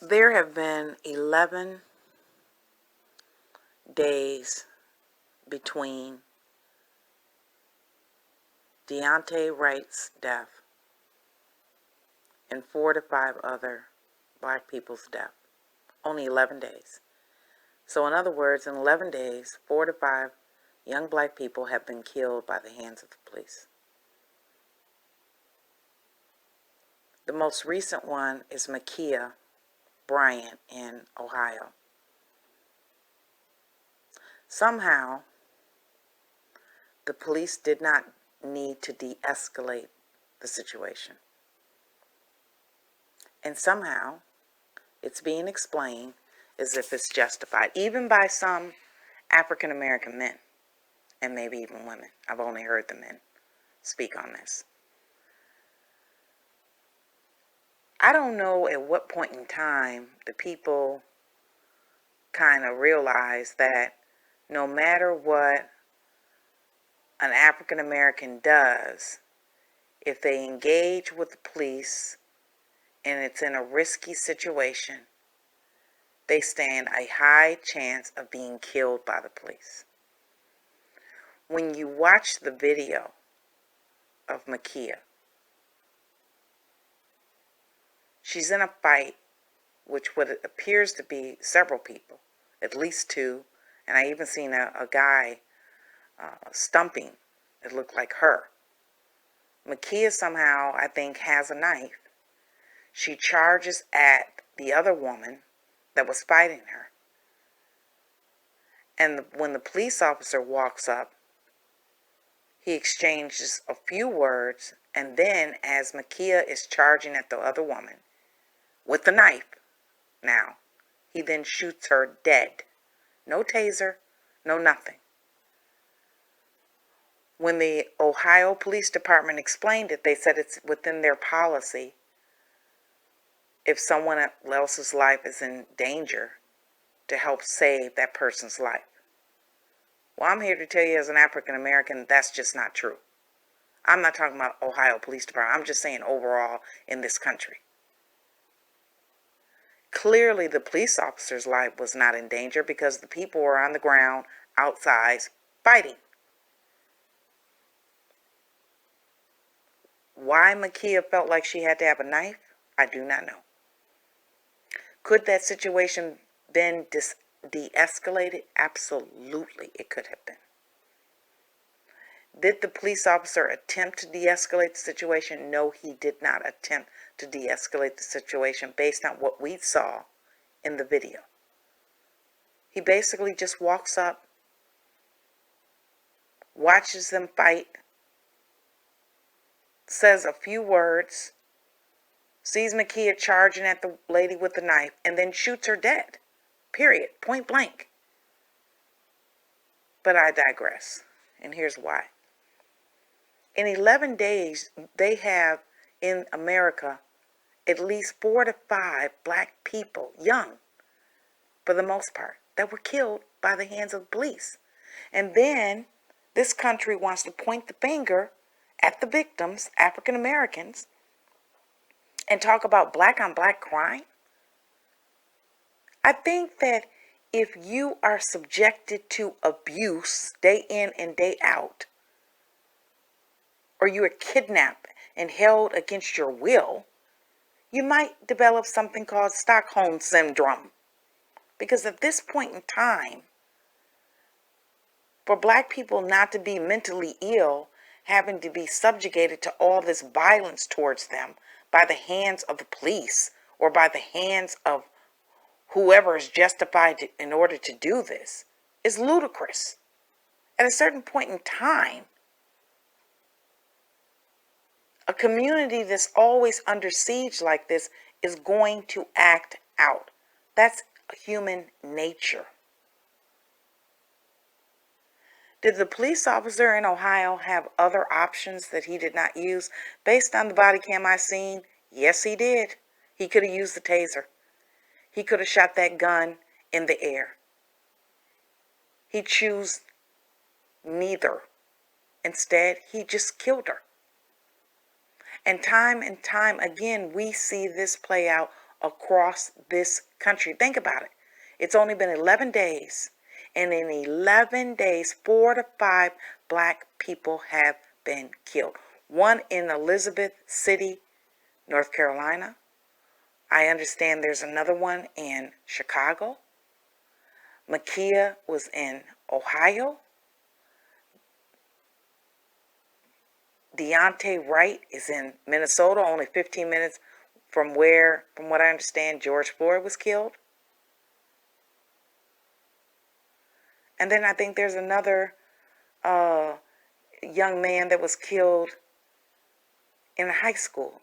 There have been 11 days between Deontay Wright's death and 4 to 5 other black people's death. Only 11 days. So in other words, in 11 days, 4 to 5 young black people have been killed by the hands of the police. The most recent one is Makia Bryant in Ohio. Somehow, the police did not need to de-escalate the situation. And somehow, it's being explained as if it's justified, even by some African American men, and maybe even women. I've only heard the men speak on this. I don't know at what point in time the people kind of realize that no matter what an African American does, if they engage with the police and it's in a risky situation, they stand a high chance of being killed by the police. When you watch the video of Makia, she's in a fight which what appears to be several people, at least 2, and I even seen a guy stumping. It looked like her. Makia somehow, I think, has a knife. She charges at the other woman that was fighting her. And when the police officer walks up, he exchanges a few words, and then as Makia is charging at the other woman with the knife, now, he then shoots her dead. No taser, no nothing. When the Ohio Police Department explained it, they said it's within their policy, if someone else's life is in danger, to help save that person's life. Well, I'm here to tell you as an African American, that's just not true. I'm not talking about Ohio Police Department. I'm just saying overall in this country. Clearly, the police officer's life was not in danger because the people were on the ground outside fighting. Why Makia felt like she had to have a knife, I do not know. Could that situation been de-escalated? Absolutely, it could have been. Did the police officer attempt to de-escalate the situation? No, he did not attempt to de-escalate the situation based on what we saw in the video. He basically just walks up, watches them fight, says a few words, sees Makia charging at the lady with the knife, and then shoots her dead. Period. Point blank. But I digress, and here's why. In 11 days, they have in America at least 4 to 5 black people, young for the most part, that were killed by the hands of the police. And then this country wants to point the finger at the victims, African Americans, and talk about black on black crime. I think that if you are subjected to abuse day in and day out, or you are kidnapped and held against your will, you might develop something called Stockholm Syndrome. Because at this point in time, for black people not to be mentally ill, having to be subjugated to all this violence towards them by the hands of the police or by the hands of whoever is justified in order to do this, is ludicrous. At a certain point in time, a community that's always under siege like this is going to act out. That's human nature. Did the police officer in Ohio have other options that he did not use? Based on the body cam I seen, yes, he did. He could have used the taser. He could have shot that gun in the air. He chose neither. Instead, he just killed her. And time again, we see this play out across this country. Think about it. It's only been 11 days. And in 11 days, 4 to 5 black people have been killed. One in Elizabeth City, North Carolina. I understand there's another one in Chicago. Makia was in Ohio. Deontay Wright is in Minnesota, only 15 minutes from what I understand, George Floyd was killed. And then I think there's another young man that was killed in high school.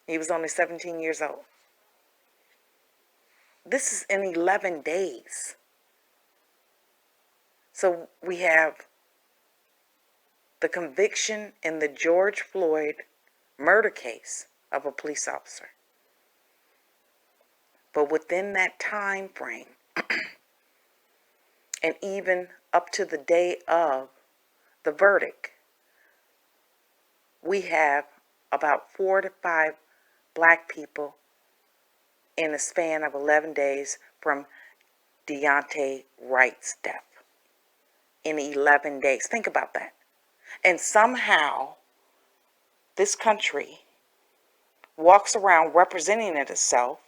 He was only 17 years old. This is in 11 days. So we have the conviction in the George Floyd murder case of a police officer. But within that time frame, and even up to the day of the verdict, we have about 4 to 5 black people in a span of 11 days from Deontay Wright's death. In 11 days. Think about that. And somehow, this country walks around representing itself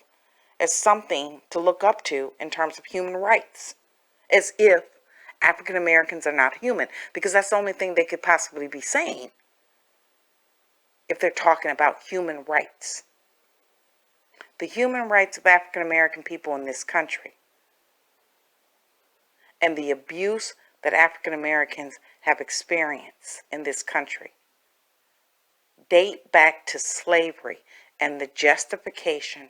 as something to look up to in terms of human rights. As if African Americans are not human. Because that's the only thing they could possibly be saying if they're talking about human rights. The human rights of African American people in this country and the abuse that African Americans have experienced in this country date back to slavery and the justification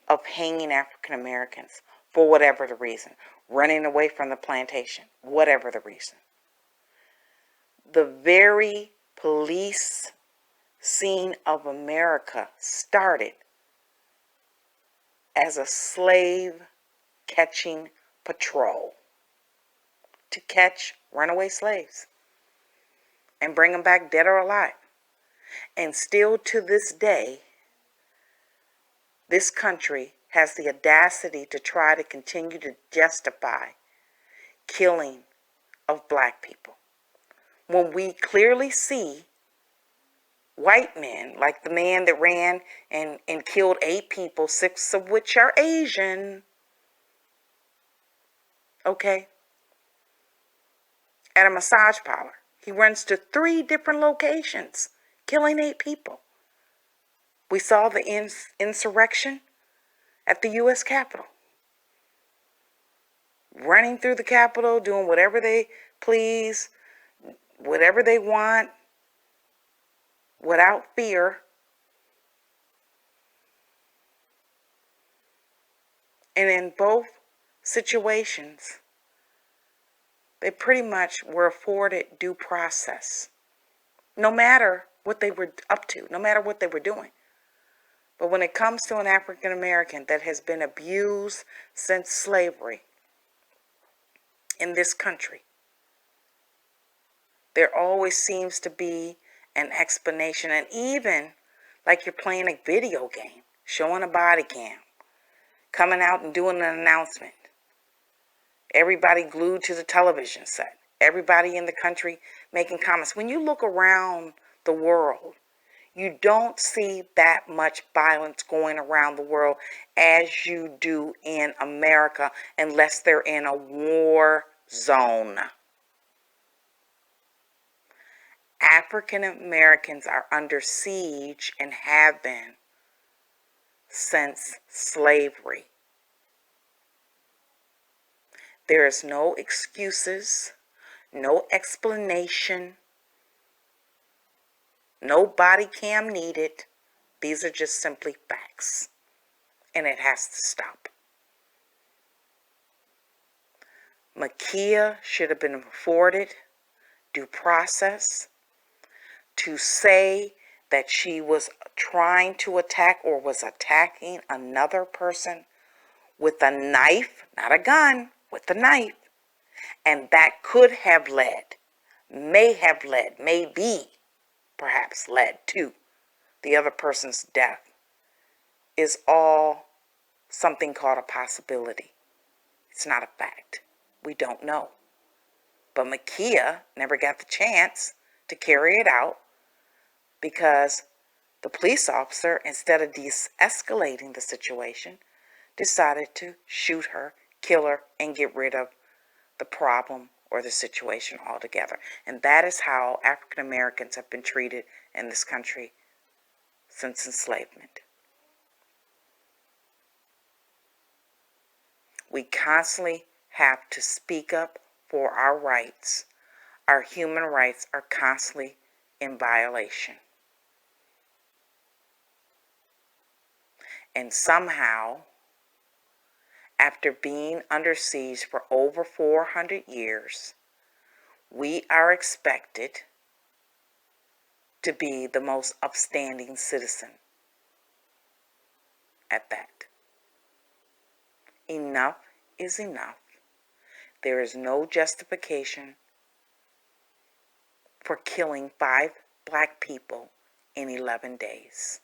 of hanging African Americans for whatever the reason, running away from the plantation, whatever the reason. The very police scene of America started as a slave catching patrol to catch runaway slaves and bring them back dead or alive. And still to this day, this country has the audacity to try to continue to justify killing of black people. When we clearly see white men, like the man that ran and killed 8 people, 6 of which are Asian, okay, at a massage parlor. He runs to 3 different locations, killing 8 people. We saw the insurrection at the U.S. Capitol. Running through the Capitol, doing whatever they please, whatever they want, without fear. And in both situations, they pretty much were afforded due process, no matter what they were up to, no matter what they were doing. But when it comes to an African American that has been abused since slavery in this country, there always seems to be an explanation. And even like you're playing a video game, showing a body cam, coming out and doing an announcement. Everybody glued to the television set. Everybody in the country making comments. When you look around the world, you don't see that much violence going around the world as you do in America, unless they're in a war zone. African Americans are under siege and have been since slavery. There is no excuses, no explanation, no body cam needed. These are just simply facts, and it has to stop. Makia should have been afforded due process. To say that she was trying to attack or was attacking another person with a knife, not a gun, with a knife, and that could have led, may have led, maybe, perhaps led to the other person's death, is all something called a possibility. It's not a fact. We don't know. But Makia never got the chance to carry it out because the police officer, instead of de-escalating the situation, decided to shoot her, kill her, and get rid of the problem or the situation altogether. And that is how African Americans have been treated in this country since enslavement. We constantly have to speak up for our rights. Our human rights are constantly in violation. And somehow, after being under siege for over 400 years, we are expected to be the most upstanding citizen at that. Enough is enough. There is no justification for killing 5 black people in 11 days.